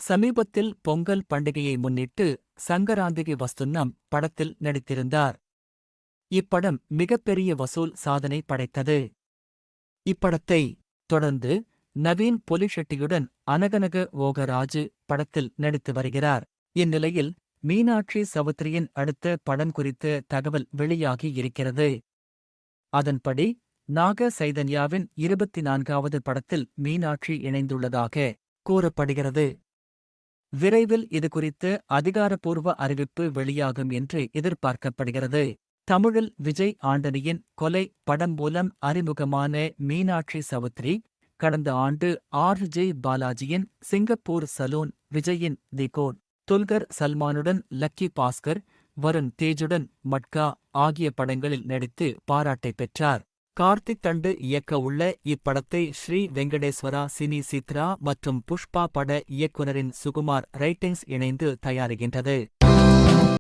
சமீபத்தில் பொங்கல் பண்டிகையை முன்னிட்டு சங்கராந்திகை வஸ்துன்னம் படத்தில் நடித்திருந்தார். இப்படம் மிகப்பெரிய வசூல் சாதனை படைத்தது. இப்படத்தை தொடர்ந்து நவீன் பொலிஷெட்டியுடன் அனகனக ஓகராஜு படத்தில் நடித்து வருகிறார். இந்நிலையில் மீனாட்சி சவுத்ரியின் அடுத்த படம் குறித்த தகவல் வெளியாகி இருக்கிறது. அதன்படி நாக சைதன்யாவின் 24வது படத்தில் மீனாட்சி இணைந்துள்ளதாக கூறப்படுகிறது. விரைவில் இதுகுறித்து அதிகாரப்பூர்வ அறிவிப்பு வெளியாகும் என்று எதிர்பார்க்கப்படுகிறது. தமிழில் விஜய் ஆண்டனியின் கொலை படம் மூலம் அறிமுகமான மீனாட்சி சவுத்ரி கடந்த ஆண்டு ஆர்.ஜே. பாலாஜியின் சிங்கப்பூர் சலூன், விஜயின் தி கோட், துல்கர் சல்மானுடன் லக்கி பாஸ்கர், வருண் தேஜுடன் மட்கா ஆகிய படங்களில் நடித்து பாராட்டை பெற்றார். கார்த்திக் தண்டு இயக்க உள்ள இப்படத்தை ஸ்ரீ வெங்கடேஸ்வரா சினி சித்ரா மற்றும் புஷ்பா பட இயக்குனரின் சுகுமார் ரைட்டிங்ஸ் இணைந்து தயாரிக்கின்றது.